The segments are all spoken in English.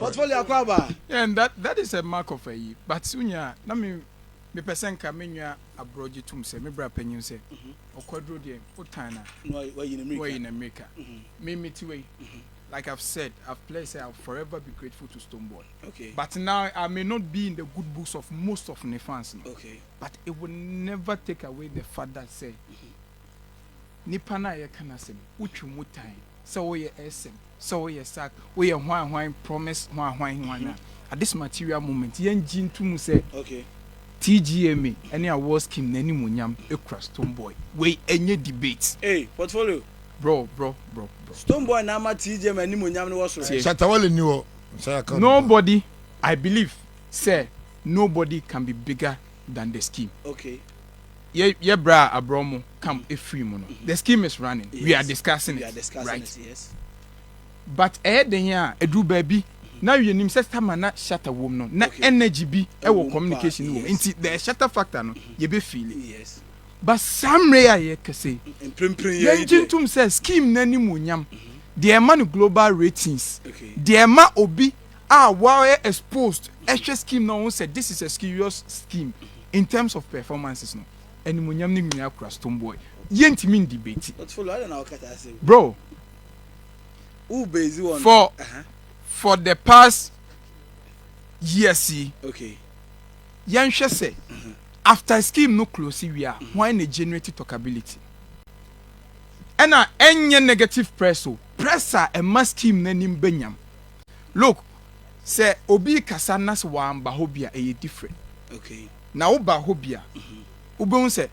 portfolio akwaba. Yeah, and that is a mark of a year. But sunya, na me person ka menua abroad tum say me bra panyin say. Okwadro de utana. No, why in America. Me meet way. Like I've said, I've pledged I'll forever be grateful to Stonebwoy. Okay. But now I may not be in the good books of most of the fans. No? Okay. But it will never take away the fact that say, Nipa na ye kana sem, uchu mutai, so we SM, so we sack, we wine promise wine. At this material moment, yen jin to mu say, okay. TGMA, any award scheme, any munyam, across Stonebwoy. We any debates. Hey, portfolio. Bro. Stonebwoy na ma TGMA ni munyam no was. Shatawale niwo. Nobody, I believe, say nobody can be bigger than the scheme. Okay. Yeah, bra Abromo come a free mono. The scheme is running. Yes. We are discussing it. Right? It, yes. But then here, do baby. Now you name set time na shatter wom no. Na energy be communication wom. Inti the shatter factor no. You be feel it. Yes. But some rare ye kase. Imprimprint. Tum say scheme na ni munyam. The man global ratings. Okay. The man obi while exposed. Extra scheme no one said this is a serious scheme in terms of performances no. And munyam ni munya across Stonebwoy. Yenti mean debate. But follow I don't know what I say. Bro. Who busy one? For the past years, okay. Yansha say after scheme no close we are why ne generate talkability. And any negative press a mass scheme na nim benyam. Look, say obi kasanas wa amba hobia e different. Okay. Na oba hobia. Ube say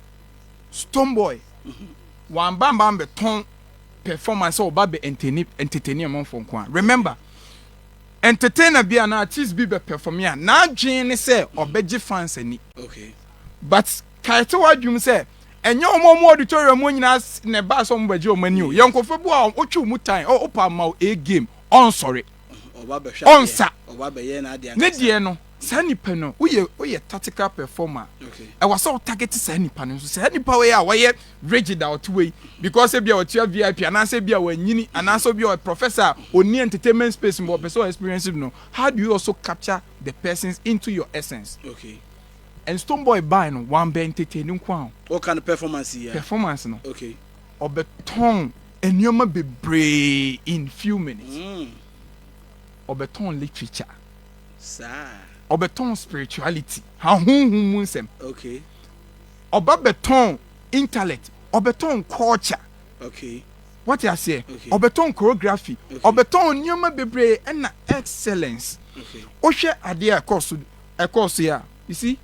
Stonebwoy wa amba be ton performance oba be entertain among for kwa. Remember, entertainer be an artist be perform ya. Na dream say obeji fans ani. Okay. But kaito wadwum say enye omo auditorium mo nyina ne ba so mo baje o mani o. Yankofo bu a otwu mutan o opa ma a game on sorry. Oba be hwa. Onsa. Oba be ye na ade ne die no sa nipa no we tactical performer. Okay. I was so target sa nipa no so sa nipa we a we rigid out way because e bia o tia VIP anase bia wa nyini anase bia o professor oni entertainment space mo person experience no. How do you also capture the persons into your essence? Okay. And Stonebwoy buy no one be entertaining kwa. What kind of performance here? Performance no. Okay. Obeton enyoma bebre in few minutes. Obeton literature. Sa. Obeton spirituality. Ha hun nsem. Okay. Obeton intellect. Obeton culture. Okay. What you say? Okay. Obeton choreography. Okay. Obeton enyoma bebre and excellence. Okay. Ohwe ade a course ya. You see?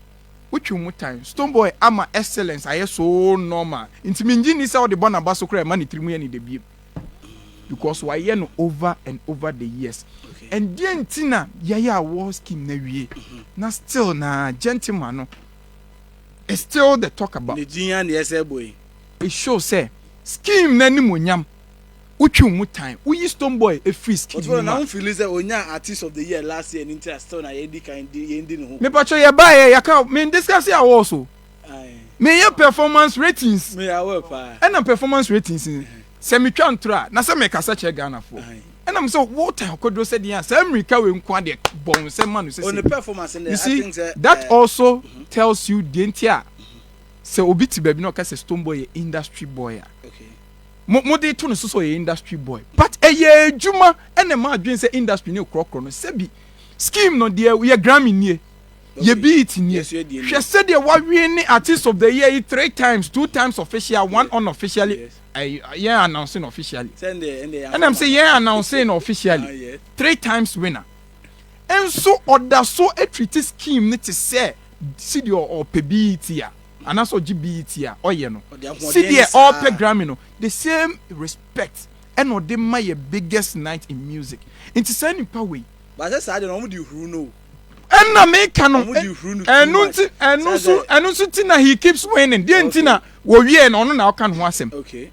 Which you time Stonebwoy ama excellence aye so normal inti minji ni say o de born abaso kra ma ni trimu ni de bi because why no over and over the years. Okay. And the ntina ya war scheme na wie na still na gentleman no it's still the talk about Nigeria na say boy it shows say scheme na ni monyam uchu mu time we Stonebwoy a free scheme. But now we feel say onya artist of the year last year in still na ye di kan ye ndi no. Me pacho ye buy ya ka me discuss ya also. Me your performance ratings. Me awe pa. And performance ratings se me twa ntra na se me kasa che Ghana for. And I'm so what I could say the say America we nkwa de bon se man say. On the performance and I think that also tells you the entire se obi ti baby no ka say Stonebwoy industry boy. Okay. Mo dey to no so industry boy. But ye juma and the man dream say industry no krokro no se bi scheme no there we Grammy nie. Ye be it nie. She said they were winning artist of the year 3 times, 2 times official, 1 unofficially. Yeah, announcing officially. And I'm saying yeah, announcing officially. 3 times winner. And so other so a treaty scheme need to say CD or PBT and also GBT or you know. CD or pe Grammy no. The same respect and or they my biggest night in music. Into sending power. But that's I don't know who know. And na make canon and so tina he keeps winning. The antina wo wie na ono na kan ho asem. Okay.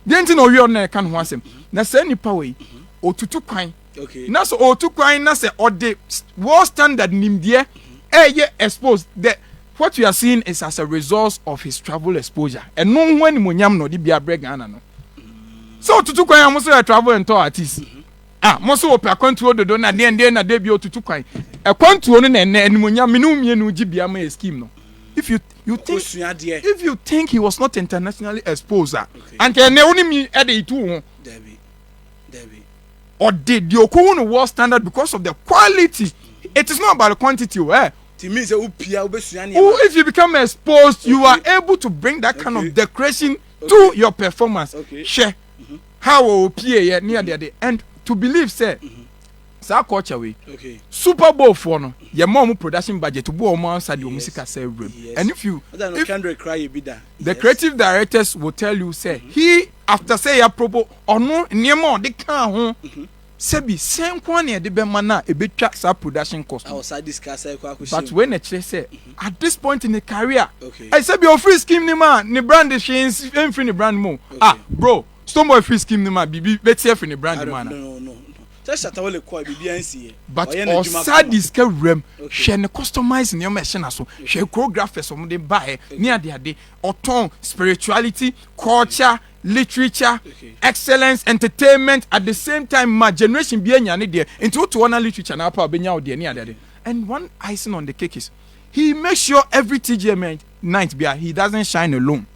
The antina wo wie na kan ho asem. Na say nipa we otutu kwan. Okay. Na so otutu kwan na say ode world standard nimdie ye exposed the what you are seeing is as a result of his travel exposure. And no when monyam no di bia breg ana no. So otutu kwan am so travel and tour artist. Most of our control the donor then a debut to quite a control and munya minum GBMA scheme. No. If you think he was not internationally exposed, and can only me at a two, Debbie, or did the Okun world standard because of the quality? It is not about the quantity, if you become exposed, you are able to bring that kind of decoration to your performance. Share how will PA near the end to believe, say, culture way. Super Bowl for no, your mom production budget to go on side your music as room. And if the creative directors will tell you, say, he after say a propo or no near more they can't Sebi same one near the Bemana a bit tracks our production cost. But when a say at this point in the career, I said your free scheme ni man, ni brand is free ni brand mo. Bro, Stonebwoy free scheme ni man, be better free ni brand man. No. But outside this rem, she ne customize in your machine so she choreographers some they buy near the day or tone spirituality, culture, literature, excellence, entertainment at the same time. My generation be any there into to one literature now power be near there. And one icing on the cake is he makes sure every TGMA night he doesn't shine alone.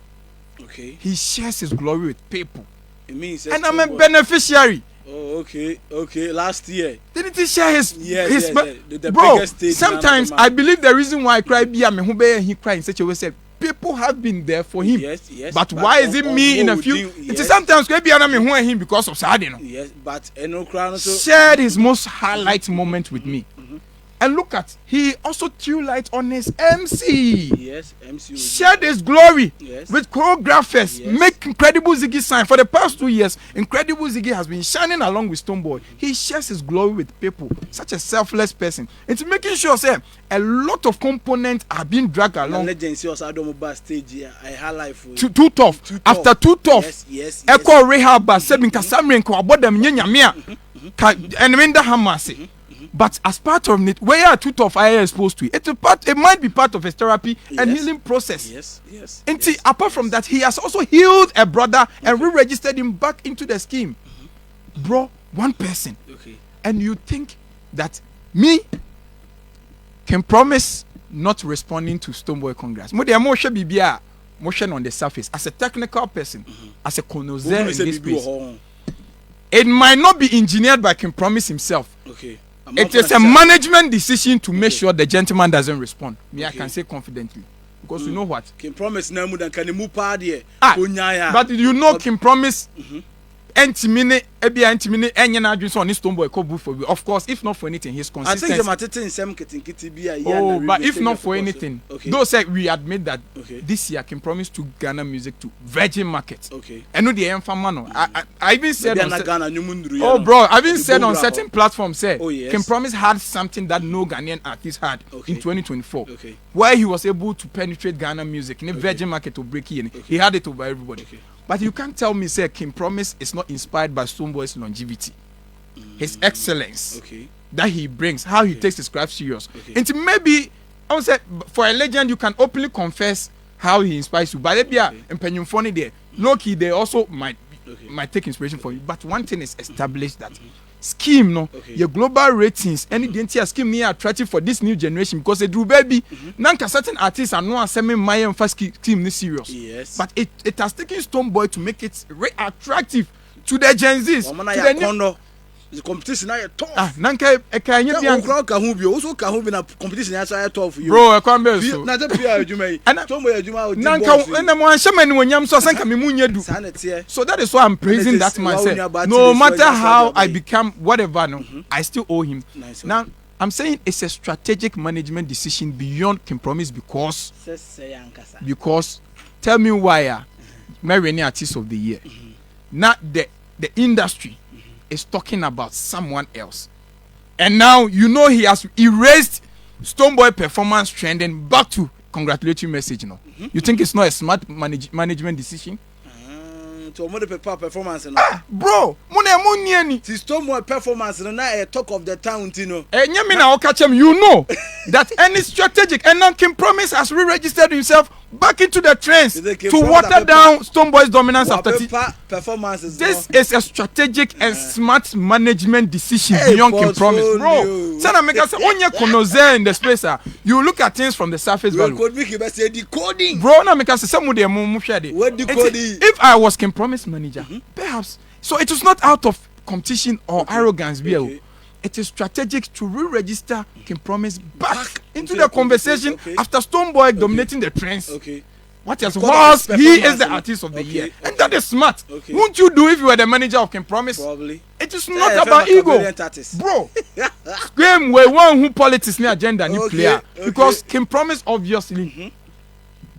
He shares his glory with people. It means and I'm a beneficiary. Oh, okay. Last year. Didn't he share his the bro, biggest stage? Sometimes I believe the reason why I cry be he cry in such a way say people have been there for him. Yes. But why is it me in a few? It is sometimes be him because of Sadino. Yes, but shared his most highlight moment with me. And look at, he also threw light on his MC. Yes, MC. Shared his glory with choreographers. Make Incredible Ziggy sign. For the past 2 years, Incredible Ziggy has been shining along with Stonebwoy. He shares his glory with people. Such a selfless person. It's making sure, say, a lot of components are being dragged along. Too tough. After too tough. Yes. Echo rehab, Sebin Kasamri and Kwabodam Nyamia. And Minda Hamasi. But as part of it, where are too tough I am exposed to it? It might be part of his therapy and healing process. Yes. And see, apart from that, he has also healed a brother and re-registered him back into the scheme. Bro, one person. And you think that me can promise not responding to Stonebwoy congrats. Motion on the surface as a technical person, as a connoisseur in this space. It might not be engineered by Kim Promise himself. It is a management decision to make sure the gentleman doesn't respond. I can say confidently. Because you know what? Kim Promise na mu dan kan mu pa de. But you know Kim Promise Entimine enye na adwin so on Stonebwoy ko bu for. Of course, if not for anything, his consistency. I think the matete nsem ketinkiti bi but if not for anything, those say we admit that this year Kim Promise to Ghana music to Virgin Market. And no the enfama I even said I even said on certain platforms say Kim Promise had something that no Ghanaian artist had in 2024. Where he was able to penetrate Ghana music in the Virgin Market to break in. He had it over everybody. But you can't tell me, say, Kim Promise is not inspired by Stonebwoy's longevity, his excellence that he brings, how he takes his craft serious. And maybe, I would say, for a legend, you can openly confess how he inspires you. But maybe in Penyumfoni there, low-key, they also might take inspiration from you. But one thing is established that scheme, your global ratings, any identity scheme near attractive for this new generation because they do baby. Nanka certain artists are not assembling my and first scheme this serious. But it has taken Stonebwoy to make it attractive to the Gen Zs. To the new the competition na tough. Nanka ekanya bi an ka hu bi also ka hu bi na competition na so tough for you. Bro, ekwambe so. Na je pia adwuma yi. Stonebwoy adwuma o. Nanka na mo anhema ni wonyam so sanka me munye du. So that is why I'm praising that man. No matter how I become whatever, I still owe him. Now I'm saying it's a strategic management decision beyond Kim Promise because tell me why Marine Artist of the Year. Not the industry is talking about someone else. And now you know he has erased Stonebwoy performance trending back to congratulatory message now. You think it's not a smart management decision? To mo the performance bro, mo na mo ni Stonebwoy performance na a talk of the town you know that any strategic and now Kim Promise has re-registered himself back into the trends to water down Stonebwoy's dominance after performances. This is a strategic and smart management decision beyond King Promise, bro. Sana make us onye konoze in the space. You look at things from the surface value. Decoding. Bro, na make us some of them if I was King Promise manager, perhaps. So it was not out of competition or arrogance, BL. It is strategic to re-register King Promise back into the conversation after Stonebwoy dominating the trends. What else? Was he is the artist of the year, and that is smart. Won't you do if you were the manager of King Promise? Probably. It is not about ego, bro. Game where one who politics ni agenda ni player because King Promise obviously.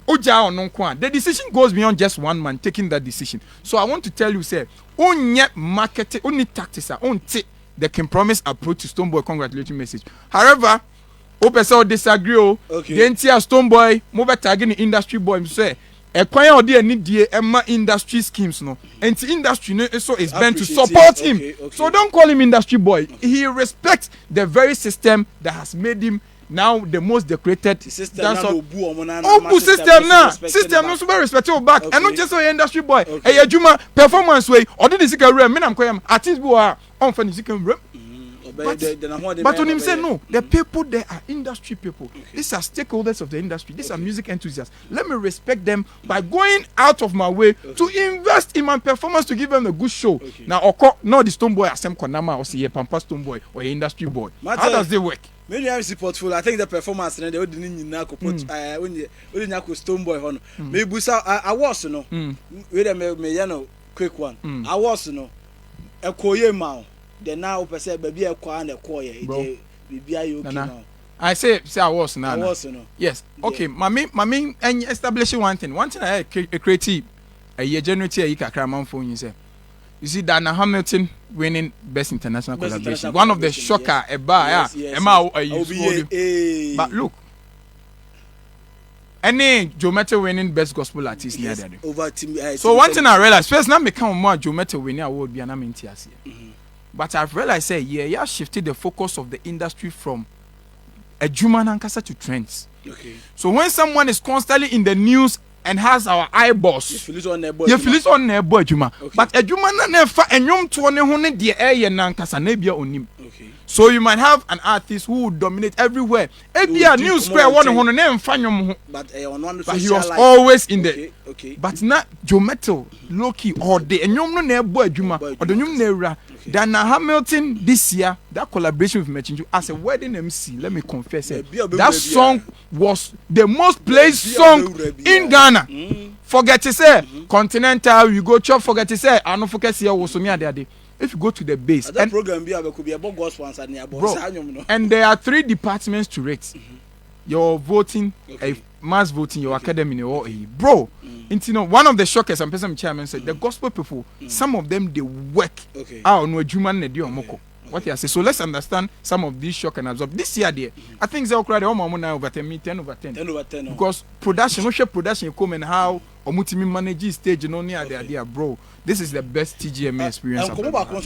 The decision goes beyond just one man taking that decision. So I want to tell you, say, only marketing, only tactics, only the King Promise approach to Stonebwoy congratulatory message. However, Opesa disagree. The entire Stonebwoy, mobile tagging the industry boy, say, a choir or the industry schemes, no, and the industry so is meant to support him. So don't call him industry boy. He respects the very system that has made him now the most decorated system no so very respectable back and not just an industry boy a juma performance way or did this career me am koyam artist boy on finish can but when him say no, the people there are industry people. These are stakeholders of the industry. These are music enthusiasts. Let me respect them by going out of my way to invest in my performance to give them a good show. Now, no, the Stonebwoy as some Konama or see a Pampa Stonebwoy or a industry boy. How does it work? Maybe I see portfolio. I think the performance and they didn't put when you Stonebwoy on. Maybe Busa I was no. Wait a minute, quick one. I was no. A Koye Mao. Then now person baby a kwa na koye baby are you okay now? I say I was now. I was no. Yes. Okay, mami and establishing one thing I creative a year January you kakra man phone you say. You see Dana Hamilton winning best international collaboration. One of the shocker a bar but look, any Joe Metal winning best gospel artist near there. So one thing I realized first now become more Joe Metal winning award be an amintias here. But I've realized, you shifted the focus of the industry from a Juma Nankasa to trends. So when someone is constantly in the news and has our eyeballs, you feel it on their boy Juma. But a Juma never and yum to one hone the air Nankasa nebia on him. So you might have an artist who would dominate everywhere. Ebia news square one name fanyum. But he was always in the but not Joe Metal, Loki or the and yum no boy Juma or the yum nera. Dana Hamilton this year, that collaboration with Mechinju as a wedding MC, let me confess it. That song was the most played song in Ghana. Forget to say Continental, you go chop, forget to say I don't forget here was me there. If you go to the base and program could be about gospel and there are 3 departments to rate. Your voting, mass voting, your academy, or bro. One of the shockers and person chairman said the gospel people, some of them they work out no human moko. What you say? So let's understand some of these shock and absorb. This year there, I think they all cried over 10 over 10. 10 over 10. Because production, production come and how or multi manage stage no near the idea, bro. This is the best TGMA experience.